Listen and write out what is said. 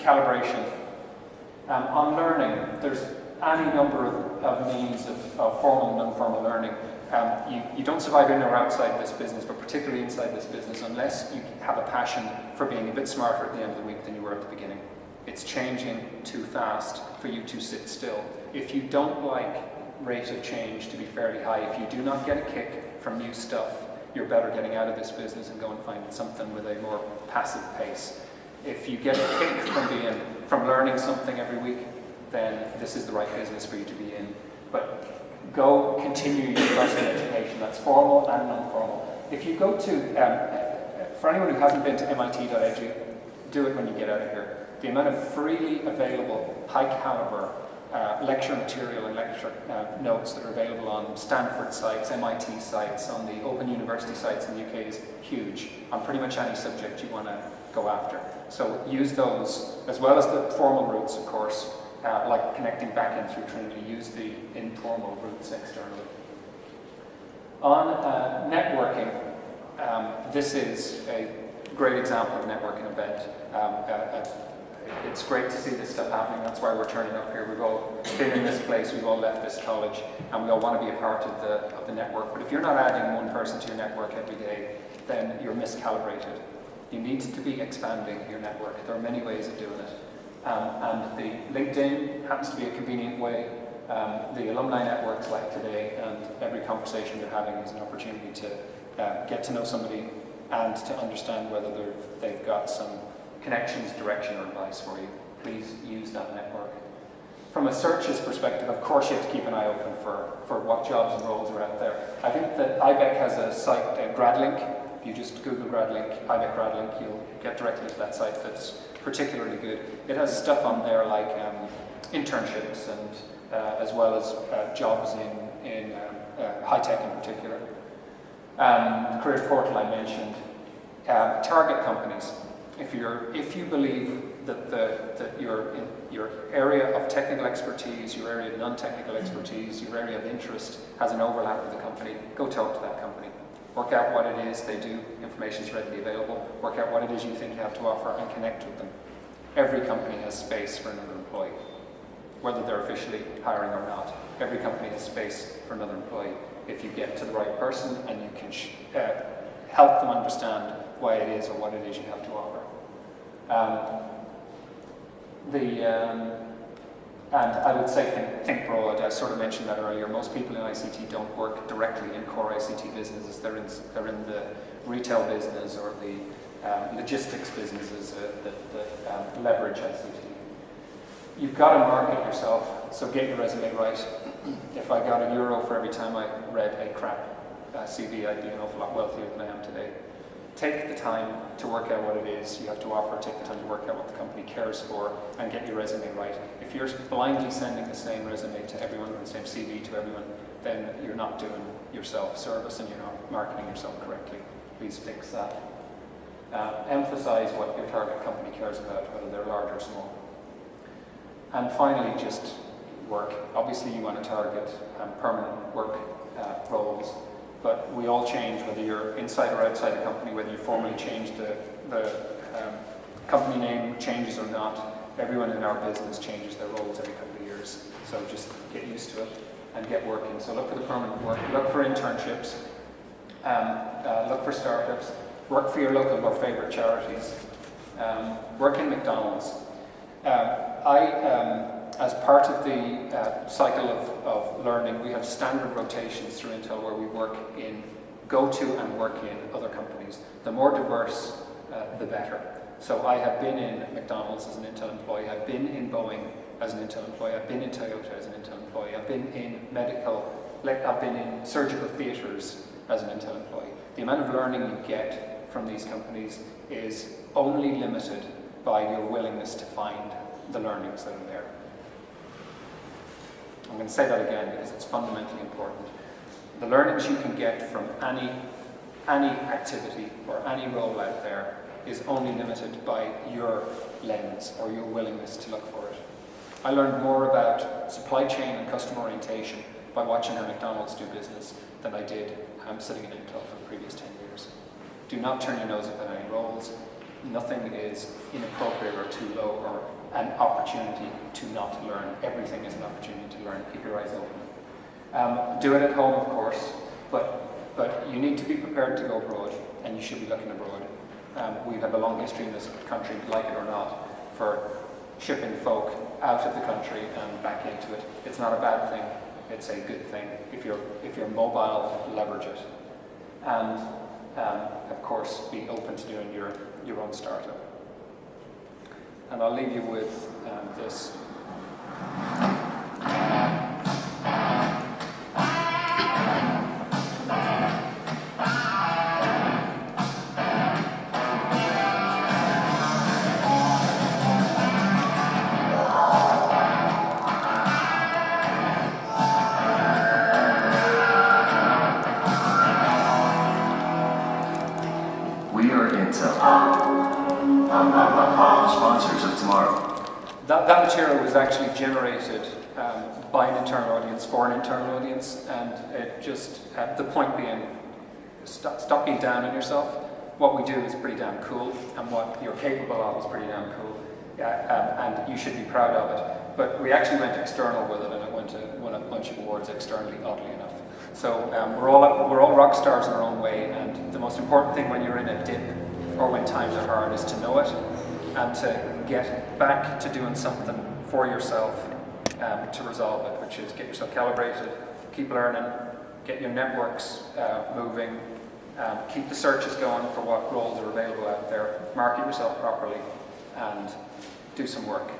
calibration. On learning, there's any number of means of formal and informal learning. You don't survive in or outside this business, but particularly inside this business, unless you have a passion for being a bit smarter at the end of the week than you were at the beginning. It's changing too fast for you to sit still. If you don't like rate of change to be fairly high, if you do not get a kick from new stuff, you're better getting out of this business and go and find something with a more passive pace. If you get a kick from learning something every week, then this is the right business for you to be in. But go continue university education. That's formal and non-formal. If you go to, for anyone who hasn't been to MIT.edu, do it when you get out of here. The amount of freely available, high caliber lecture material and lecture notes that are available on Stanford sites, MIT sites, on the Open University sites in the UK is huge on pretty much any subject you want to go after. So use those, as well as the formal routes, of course, like connecting back in through Trinity. Use the informal routes externally. On networking, this is a great example of a networking event. It's great to see this stuff happening. That's why we're turning up here. We've all been in this place, we've all left this college, and we all want to be a part of the network. But if you're not adding one person to your network every day, then you're miscalibrated. You need to be expanding your network. There are many ways of doing it. And the LinkedIn happens to be a convenient way. The alumni networks like today, and every conversation you're having is an opportunity to get to know somebody and to understand whether they've got some connections, direction, or advice for you. Please use that network. From a searches perspective, of course you have to keep an eye open for what jobs and roles are out there. I think that IBEC has a site, GradLink. If you just Google GradLink, IBEC GradLink, you'll get directly to that site that's particularly good. It has stuff on there like internships and as well as jobs in high tech in particular. The careers portal I mentioned. Target companies. If you believe that your area of technical expertise, your area of non-technical expertise, your area of interest has an overlap with the company, go talk to that company. Work out what it is they do, information is readily available, work out what it is you think you have to offer and connect with them. Every company has space for another employee, whether they're officially hiring or not. Every company has space for another employee. If you get to the right person and you can help them understand why it is or what it is you have to offer. And I would say think broad. I sort of mentioned that earlier. Most people in ICT don't work directly in core ICT businesses. They're in the retail business or the logistics businesses that leverage ICT. You've got to market yourself, so get your resume right. If I got €1 for every time I read a crap CV, I'd be an awful lot wealthier than I am today. Take the time to work out what it is you have to offer, take the time to work out what the company cares for, and get your resume right. If you're blindly sending the same resume to everyone, or the same CV to everyone, then you're not doing yourself service and you're not marketing yourself correctly. Please fix that. Emphasize what your target company cares about, whether they're large or small. And finally, just work. Obviously, you want to target permanent work roles. But we all change, whether you're inside or outside the company, whether you formally change the company name changes or not. Everyone in our business changes their roles every couple of years. So just get used to it and get working. So look for the permanent work, look for internships, look for startups, work for your local or favorite charities, work in McDonald's. As part of the cycle of learning, we have standard rotations through Intel where we go to and work in other companies. The more diverse, the better. So I have been in McDonald's as an Intel employee, I've been in Boeing as an Intel employee, I've been in Toyota as an Intel employee, I've been in I've been in surgical theatres as an Intel employee. The amount of learning you get from these companies is only limited by your willingness to find the learnings that are there. I'm going to say that again because it's fundamentally important. The learnings you can get from any activity or any role out there is only limited by your lens or your willingness to look for it. I learned more about supply chain and customer orientation by watching how McDonald's do business than I did sitting in Intel for the previous 10 years. Do not turn your nose up at any roles. Nothing is inappropriate or too low or an opportunity to not learn. Everything is an opportunity to learn. Keep your eyes open. Do it at home, of course, but you need to be prepared to go abroad, and you should be looking abroad. We have a long history in this country, like it or not, for shipping folk out of the country and back into it. It's not a bad thing. It's a good thing. If you're mobile, leverage it. And of course, be open to doing your own startup. And I'll leave you with this. We are Intel, sponsors of tomorrow. That material was actually generated by an internal audience for an internal audience, and it just, the point being, stop being down on yourself. What we do is pretty damn cool, and what you're capable of is pretty damn cool, and you should be proud of it. But we actually went external with it, and it won a bunch of awards externally, oddly enough. So we're all rock stars in our own way, and the most important thing when you're in a dip or when times are hard is to know it and to get back to doing something for yourself to resolve it, which is get yourself calibrated, keep learning, get your networks moving, keep the searches going for what roles are available out there, market yourself properly, and do some work.